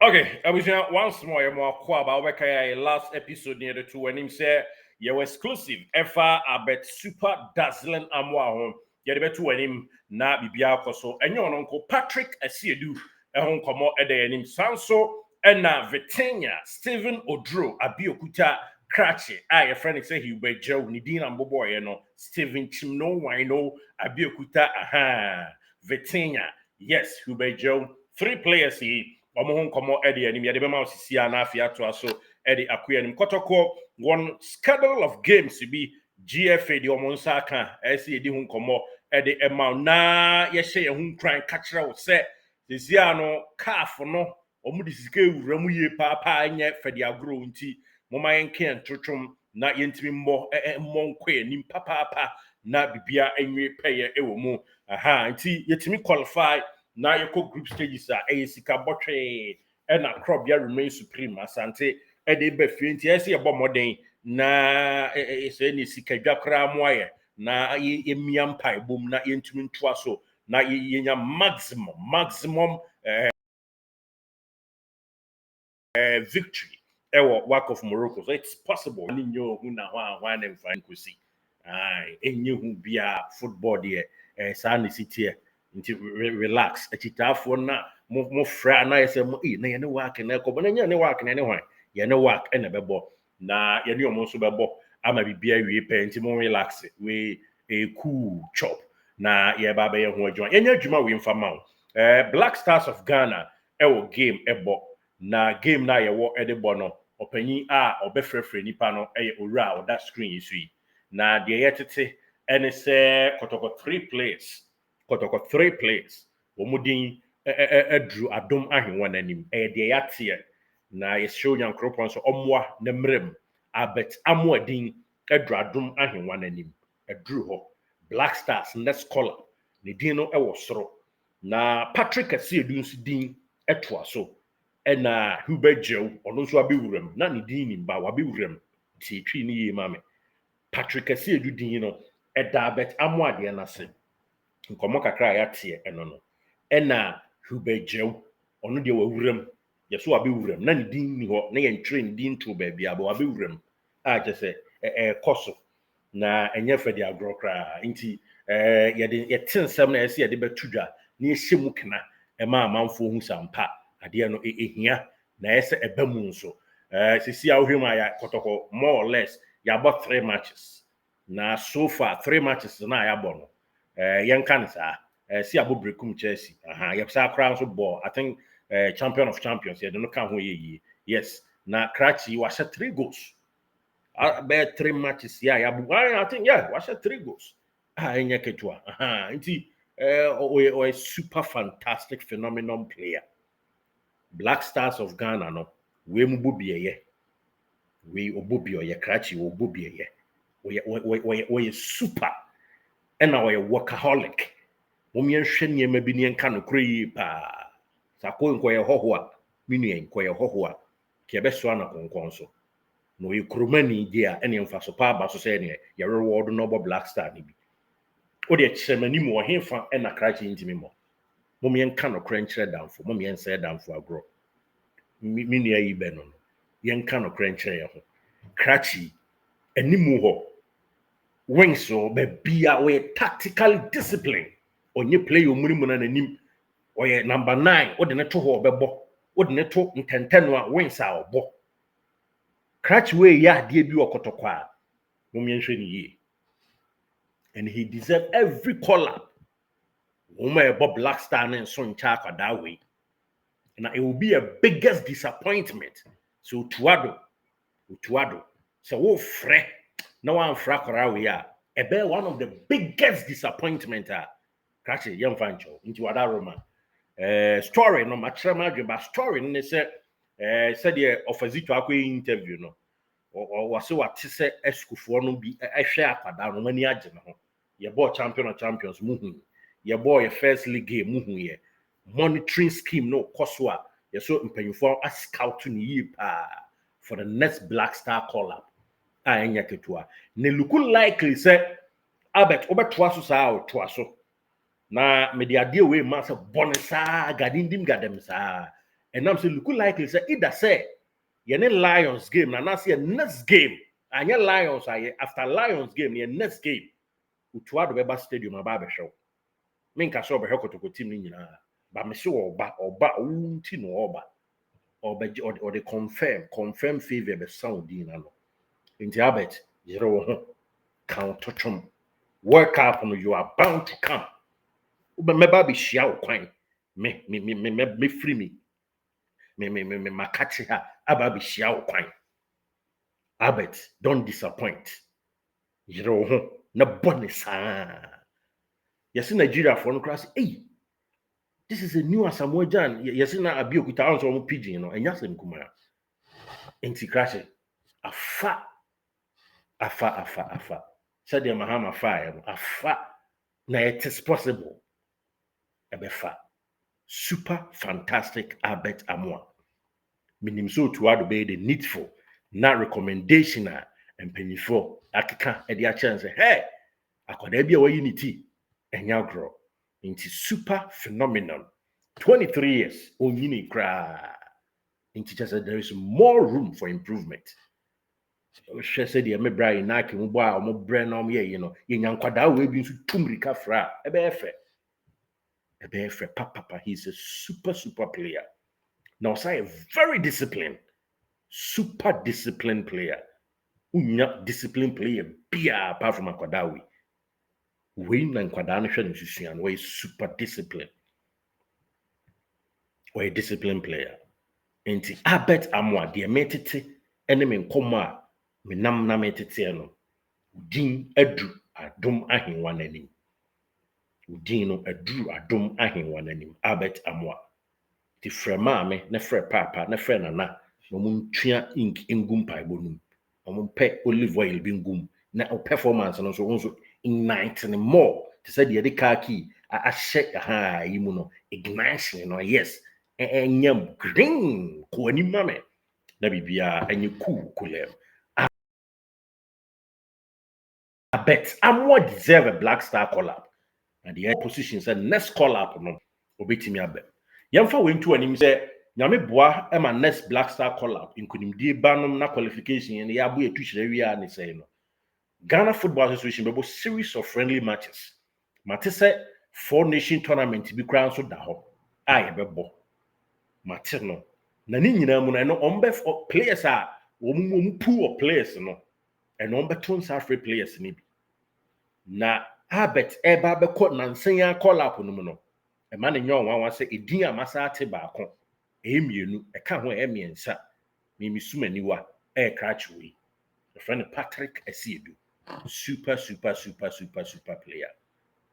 Okay, I was once more about last episode near the two when him say you were exclusive ever about super dazzling Amoah home. You the two when him na bibia koso and your uncle Patrick Asiedu a home come out at the name Sanso and na Vitania Stephen Odro Abiokuta Cratchy. I a friend say he were Joe Nidina Bobo, Stephen Chimno Wino Abiokuta aha Vitania. Yes, Hubert Joe. 3 players here. Omo komo edi anim yede bema osisi ana afia to aso edi akuya nim Kotoko one schedule of games be GFA di omo nsa aka esi edi hu komo edi ema na ye hye ye hu kran ka kire wo se sisi ano calf no omo di sika ewura mu ye papa nye fedi agro nti moma yenke ntotwom na yentimi mmɔ nkɔ anim papa na bibia enwe peye ewo mu aha nti yetimi qualify na yɛkɔ group stages a ɛyɛ sika bɔtwee ɛna crop ya remain supreme asante ɛde ba fie nti ɛsɛ yɛbɔ mmɔden na ɛsɛ ne sika dwa koraa mo ayɛ na yɛmia mpa ebom na yɛntumi ntoa so na yɛnya maximum victory ɛwɔ work of Morocco. So it's possible ni nyo hu na hwa na mfa nkosi ai enye hu bia football deɛ saa ne sitie nti relax achitafo na mo fra na yese mo na ye ne work na ko na nya ne work na ne hwan ye ne work na bebo na ye ne omo nso bebo ama bibia wie pe nti mo relax we cool chop na ye ba be ye ho adwuma ye nya adwuma we mfa ma Black Stars of Ghana ewo game ebo na game na ye wo edebo no opanyin a obefrefre nipa no eye owura o that screen yi so yi na de ye tete ene se Kotoko 3 players Kotoko 3 players omudin adru adom ahwenwa nanim de yate na ye show nyankropon so Amoah na mrem abet Amoah din adru adom ahwenwa nanim adru ho Black Stars next color ne din no ewo soro na Patrick Asiedu nso din etoa so ena Hubert Joe ono nso abewuram na ne din ni ba wabewuram ti twi ni ye mame Patrick Asiedu din no eda abet Amoah de na se nkomo kakra ya tie eno no ena Hubert Joe ono de wawuram yeso wabewuram na ne din ni ho na ye train din to ba bia ba wabewuram a je se koso na enye fedi agrokra nti ye tensem na ese ye de betudwa na ye mu kena ema amanfo hu sampa ade no ehia na ese eba mu nso sisi a wohwem aya Kotoko more or less ya bought 3 matches na so far 3 matches na ya bo no yenka ne saa si abo brekum Chelsea aha yepsa kra so ball I think champion of champions ye no ka ho ye yes na Kratchy was 3 goals be 3 matches ya bu I think yeah was 3 goals enye ketwa aha nti a super fantastic phenomenal player Black Stars of Ghana no we mu bobieye we obobiye Kratchy obobieye we super and now a workaholic. Women shenye mabini and cano cree pa. Sako inquire hohua, mini inquire hohua, Kiabeswana conconso. No, you crumani dear any fasopa basosenia, your reward noble Black Star nibi. O dear Chemanimo or him from and a Kratchy intimimo. Mumian cano crench down for Mumian said down for a grow. Minia ibenon. Yan cano crench Kratchy and Nimuho. Wings so be we tactically disciplined. Onye play your munimu na nanim oye number 9 wo de ne to ho bebo wo de ne to ntentenu a wins a obo Kratchy we ya de bi okotoko a momienhwe ni ye and he deserve every call up woman ebo Black Star na so ncha akada we na it will be a biggest disappointment so tuado so wo frɛ na wan fra kora we a ebe one of the biggest disappointment Kratchy yemfancho into wada Roma story no machema dweba story ne se said the opposite akwe interview no wase wate se eskufoɔ no bi ehwe akwada no mani age ne ho ye ball champion of champions muhu ye ball your first league game muhu ye monitoring scheme no koswa ye so mpanyufo a scout ni yi pa for the next Black Star call up anya ketua ne look likely say abet obetwa so saa otwa so na me de ade we ma se bonesa gadindim gadem saa and I'm saying look likely say either say you Lions game and I see a next game and your Lions after Lions game your next game utuado beba stadium aba show me nka so be Kotoko team ni nyina ba me se oba unti no oba or they confirm favor be sound din na no nti abet yere wo ho count touchum World Cup no you are bound to come meba be hia wo kwan me free me makachi ha aba be hia wo kwan abet don't disappoint yere wo ho na bone saa yes Nigeria for no class hey this is a new Amoah Jan yes na Abiokuta answer mo pidgin no enya sem kuma enti crash afa said the Mahama fire afa na it is possible ebefa super fantastic Albert Amoah minim so to ado be the needful na recommendation and penifo akeka e dia chance hey akoda bia wa unity enya grow into super phenomenon 23 years onyini kra into just there is more room for improvement she said the me bra na ke mu bo a mo bre na mo ye no ye nyankwada we bi nso tumrika fra ebe efe papa he's a super player now say a very disciplined super disciplined player unya disciplined player bia apart from akwadawi we na nkwada no hwe no susuan we super disciplined we a disciplined player enti Albert Amoah de metete ene me nkomo a menam na metete no din adu adom ahenwa nanim udin no aduru adom ahenwa nanim Albert Amoah ti frema me na fre papa na fre nana no muntwea ink engum paibonum no pe olive oil bi ngum na performance no so onso ignite no more to say the kaki a shake ha yi mu no ignition no yes enyam green ko ani mame na bibia enye kulem Albert Amoah deserve a black star collab and the position said next collab no obetimi abe yamfa we ntu anim say nyame boa e ma next black star collab inkunimdie banom na qualification ne ya bo etu hire wi a ne say no Ghana Football Association bebo series of friendly matches mate say 4 nation tournament bi kran so da ho a ye bebo mate no na ni nyina mu no ombe players a omum pool of players no and ombe ton South players ni bi na Albert eba be ko nansen ya collab no mu no e ma ne nyon wan say edin amasa ate ba ko emienu e ka ho emiensa mimi sumaniwa e krachi the friend Patrick Esiedu super player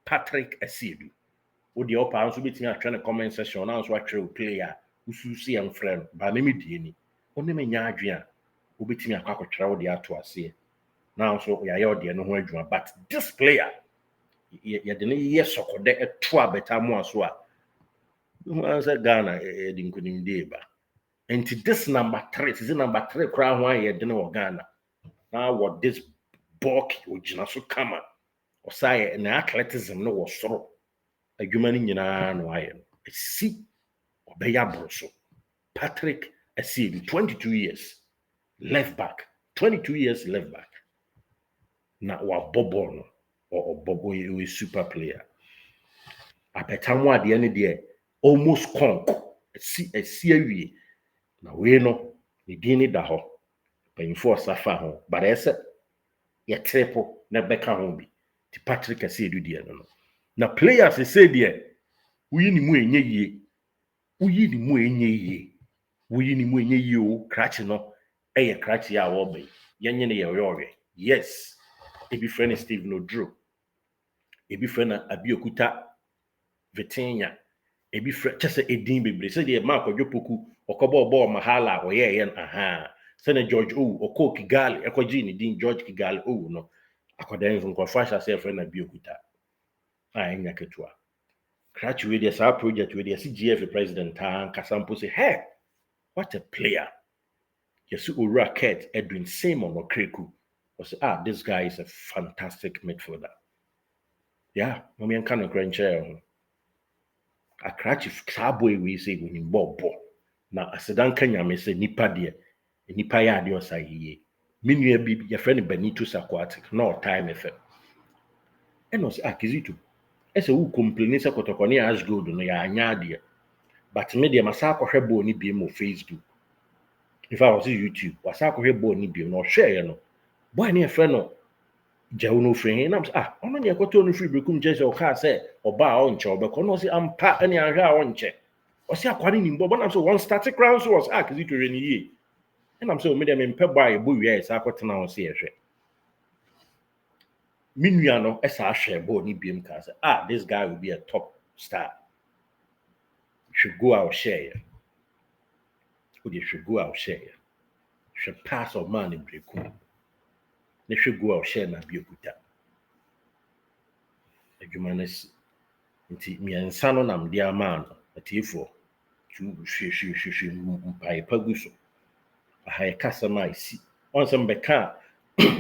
Patrick Esiedu odi opa anso betin atwa na comment section na anso atwa player ususi am friend ba me die ni oni me nya adwe a obetimi akwakwetwa odi ato ase na anso ya odi no ho adwuma but this player ye de ne yesokode eto abeta mo aso a no answer Ghana di nkunim de ba enti this number 3 is number 3 kra ho aye de ne wo Ghana now what this bulk ojina so kama osaye na athleticism no wo soro adwuma ni nyina no aye si obeya broso Patrick Esiedu 22 years left back 22 years left back na wa bobo no or bobo a super player apetamu ade ne de almost conk si awie na we no ne din ni da ho panyimfo safa ho but ese ye triple na beka ho bi ti Patrick Esiedu de no na players say de uyi ni mu enye yie uyi ni mu enye yie o crash no eye crash ya wo be yenye ne ye yes e bi friend Steve no Drew e bi friend Abiokuta Vetinya e bi friend chese edin bebre say de ma akwadwopoku okobo ball mahala oye yen aha sene George Oko Kigali ekoji ni din George Kigali no akodan from confasha say friend Abiokuta enya ketua Cratch with the project with the CGF president and Kasampo say, hey, what a player. Yes, Ura Ket, Edwin Simon or Kreku. Or say, this guy is a fantastic midfielder. Yeah, mommy and kind of grand chair. A cratch if Saboy we say when you bob. na asedan ka nyame sɛ nipa de nipa yɛ ade osa yiye me nua bi yɛ frɛ no Benito Aquatic na ɔtae me fɛ ɛna ɔsɛ akizito ɛsɛ wo complain sɛ Kotoko ne Ash Gold no yɛ anya ade but me de masa akɔhwɛ ball ni bi mo Facebook in fact was YouTube wasa akɔhwɛ ball ni bi no ɔhwɛ no boy ne yɛ frɛ no jawu no frɛ nam sɛ ɔno ne ɛkɔtɔ no free brekum gye sɛ ɔka sɛ ɔba a ɔnkyɛ ɔbɛkɔ no sɛ ampa ɛne ahwɛ a ɔnkyɛ ɔsɛ akware ni mbɔ nam sɛ one start ground so was akizito hwɛ ne yie ɛnam sɛ ɔme de me mpɛ bɔ a ɛbɔ wie a ɛsɛ akɔtena ho sɛ yɛhwɛ me nua no ɛsɛ ahwɛ ball ni bi ka sɛ this guy will be a top star should go out share should go out share should pass of man in brekum ne should go out share na bi okuta adwuma no si nti miɛnsa no nam de ama no atiefo tu hwehwehwehwehwe mpae pagu so aha yɛ kasɛm a esi ɔnsɛm bɛka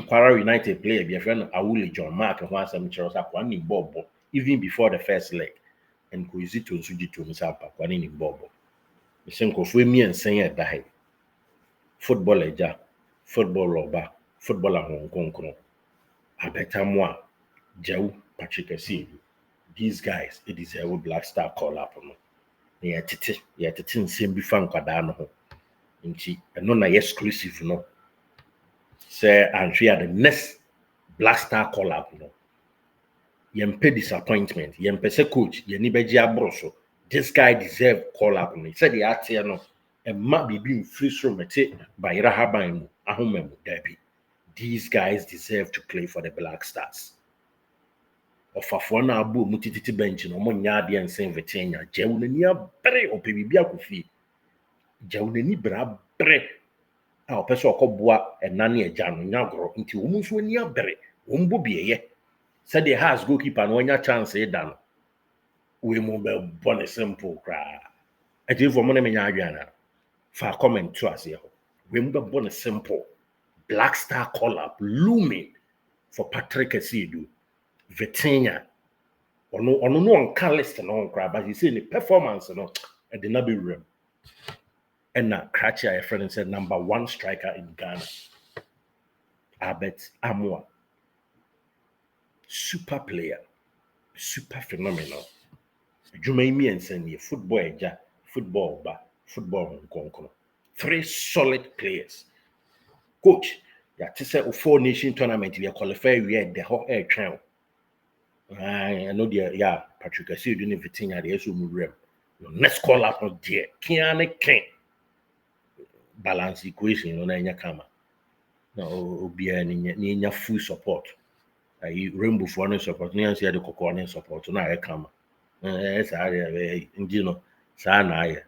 Kwara United player bi friend Awule John Mark ho asɛm kyerɛ sɛ kwa ni bɔbɔ even before the first leg and Koizito nso gyi to nsa pa kwa ni bɔbɔ mesɛ nkɔfo miɛnsa yɛ da ha football agya football roba football ahonkonkron Amoah Jawu Patrick Asielu these guys it is a Black Star call up no yɛ tete nsɛm bi fa nkwadaa no ho nti ɛno na exclusive no say Andrea the next Black Star call up no yɛmpɛ disappointment yɛmpɛ sɛ coach yɛni bɛgye aboro so this guy deserve call up no said the ateɛ no ɛma biribi mfiri soro mɛte bayera haban mu ahoma mu dabi these guys deserve to play for the Black Stars ɔfafoɔ na abo mu tititi bench no mo nya adeɛ nsen vetenya Jawu n'ani abere ɔpɛ biribi akɔfie Jawu n'ani bra bere a ɔpɛ sɛ ɔkɔboa ɛna ne agya no nyagoro nti wɔn nso ani abere wɔn bɔ bieyɛ sɛ de has goalkeeper no ɔnya chance da no we mu bɛ bɔ ne simple kra ɛti fo mo ne menya adwana fa comment to aseɛ hɔ we mu bɛ bɔ ne simple Black Star call up looming for Patrick Asielu Vetenya ono no on can list no kra but he say the performance no e dey na be rem and na Krachi a friend said number 1 striker in Ghana Amoah super player super phenomenal adwuma yi miɛnsa nie football agya football ba football nkonkron 3 solid players coach ya te sɛ 4 nation tournament we qualify we the ho twɛn I know the Patrick Asielu ne Vetenya de so mu rem next call up no there kiane ken balance equation no na nya kama na obia ni nya full support rainbow for no support ni anse de kokko ne support na ya kama sa area ndi no sa na ya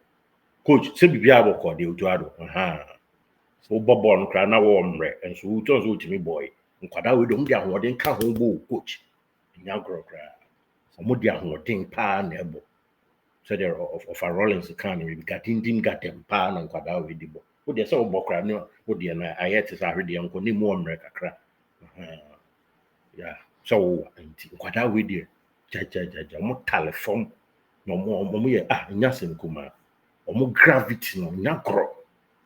coach se bibia abokọ de otuado so bobo no kra na wo mre enso uto so utimi boy nkwada we do mu de ahoden ka ho bo coach nya gro kra omo de ahoden pa na ebo so there of a Rollins can we got dindim got them pa na nkwada we di bo wo de se wo bokra ne wo de na ayete sa hwede nko ni mu mre kakra so anti nkwada we di jaja mo telephone no mo ye nya sem kuma omo gravity no nya gro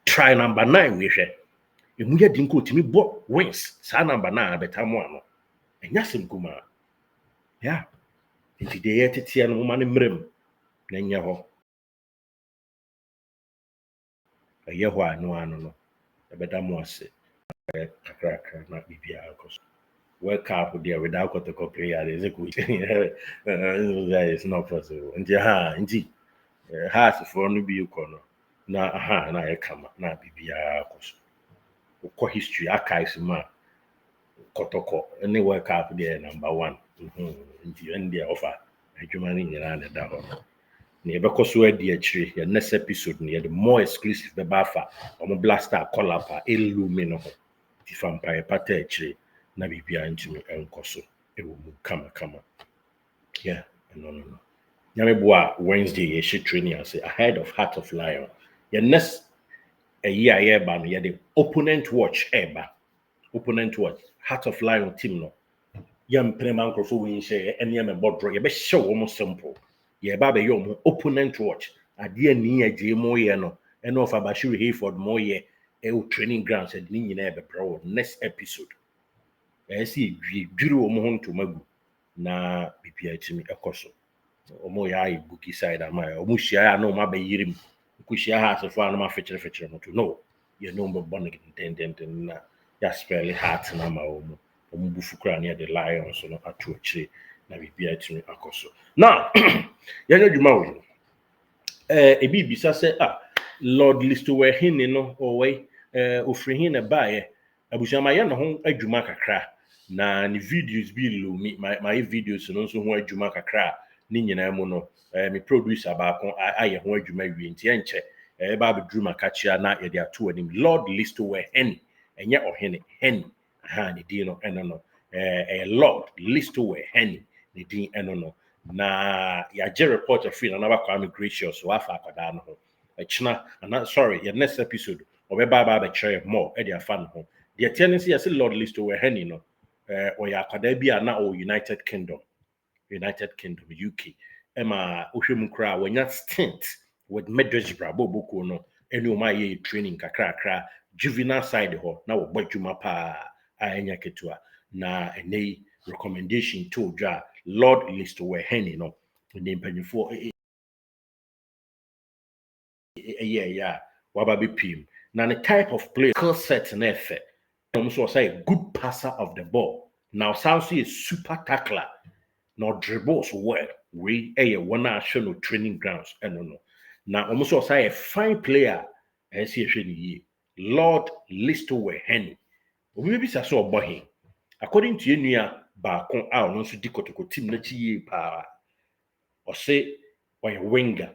try number 9 we hwe emu ye di nko timi bo wins sa number 9 abeta mo ano nya sem kuma nti de ye tete no ma ne mrem na nya ho ye ho ano no ebeda mo ase kakra na bibia akos World Cup there without Kotoko player is a good it's not possible nti has for no be ukono na na ye kama na bibia akos ko history archives ma Kotoko any World Cup there number 1 nti and there offer adwuma ni nyina na da ho na ye bekoso adi akire ye next episode na ye the more exclusive be bafa omo Black Star call up elumi no ho ti vampire pata akire na bibia ntimi enkoso ewo mu kama no nyame boa Wednesday ye she training ase ahead of Heart of Lion ye next a year ba no ye the opponent watch Heart of Lion team no yam prema nkrofo wi nhye ene me bodro ye be hye wo mo simple ye ba be ye mo opponent watch ade ani agye mo ye no and of Abashiri Hayford more ye training grounds and Nina Bro next episode. I see Juru Omohon to Magu na BPI to me a coso. Omoya bookie side am I Mushia no ma be yirim. Kushia has a farm my feature not to know. You know, but bonnet intendent and that's fairly hard to nama Omubufukra near the lions or not to a tree. Na BPI to me a coso. Now, Yana Jumau. Ebi bisa sɛ Lord Listowe hene no ɔwɛ ofiri hin na bae abusuama yɛ no ho adwuma kakra na ne videos bi lo my videos no nso ho adwuma kakra ne nyinaa mu no me producer baako ayɛ ho adwuma wie nti enkyɛ ba bedru makachia na yɛ de ato anim Lord Listowe hene ɛnyɛ ɔhene hene ne din no ɛno no Lord Listowe hene ne din ɛno no na yagye report free na naba Kwame Gracious wa fa akada no ho echna and sorry your next episode obeba ba be chere more e dia fa no ho the tendency yes Lord Listowe hene no or ya akada bi na o United Kingdom UK ema ohwem kra wanya stint with Middlesbrough boboko no eni o ma ye training kakra juvenile side ho na wo badwuma pa anya ketua na ene recommendation to dwa Lord Listowe hene no the mpanyifo waba be pim na the type of play skill set na efe almost was a good passer of the ball now sounds a super tackler now dribbles well we one show no training grounds no now almost was a fine player as he Lord Listowe hene obi bi sa so obo according to enua baako a no nso di Kotoko team na chi pa or say or a winger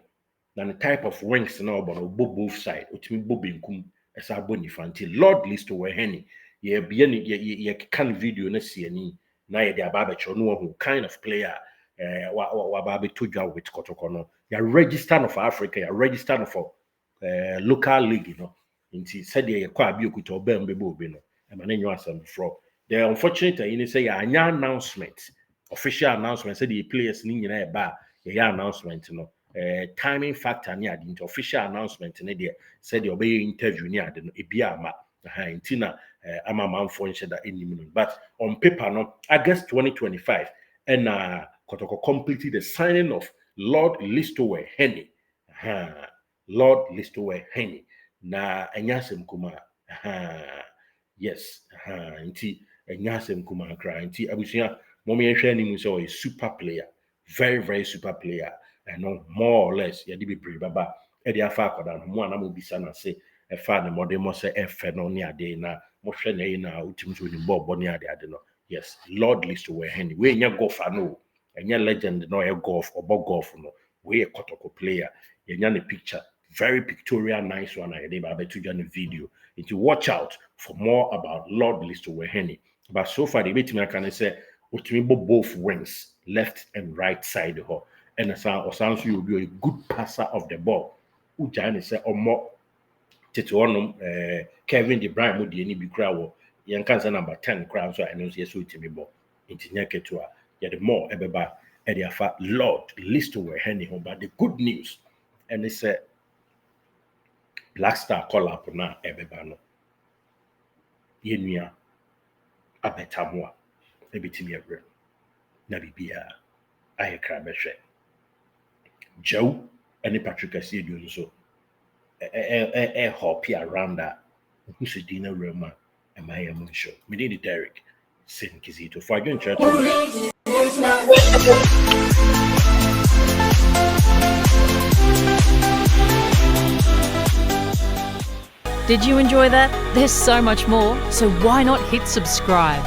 na the type of wings na obo both side otimi bobenkum esa bonifanti Lord Listowe hene ye bia ye kan video na siani na ye de aba cho no who kind of player wa ba be to dwa with Kotoko no ya register no for Africa ya register no for local league you know nti said ye kwa bi okuta obam be bo bi no e ma na nyo asem from the unfortunate thing say anya announcement official announcement say the players ni nyina e ba ye announcement no timing factor ni ade official announcement ni de said the obey interview ni ade no e bia ama nti na ama manfo nche da enim no but on paper no August 2025 and Kotoko completed the signing of Lord Listowe hene Lord Listowe hene na enyasem kuma yes nti enyasem kuma kra nti abusia momme ehwe anim so a super player very super player and no more or less ya di be pre baba e dia fa akoda no mo anam obisa na se e fa ne modern mo se e fe no ne ade na mo hwe na yi na utim so ni bobo ne ade no yes Lord Listowe hene we nya golf no enya legend no e golf obo golf no we a Kotoko player enya ne picture very pictorial nice one I did about to join the video. If you watch out for more about Lord Listowe hene. But so far the bit me can say both wings, left and right side ho. And as sounds you will be a good passer of the ball. Ujani say omo tete Kevin De Bruyne mo de ni bi kra wo. Yan kan say number 10 kra so I know say so timi ball. Inti nyake to ya the more ebeba e dey afa Lord Listowe hene ho. But the good news and they say Black Star call up na ebeba no yenua Amoah ebitimi ebre na bibia ayekra behwe Joe and Patrick Asiedu nso hoppy around that who's a dinner room and my show me need Derek Sin Kizito for again church. Did you enjoy that? There's so much more, so why not hit subscribe?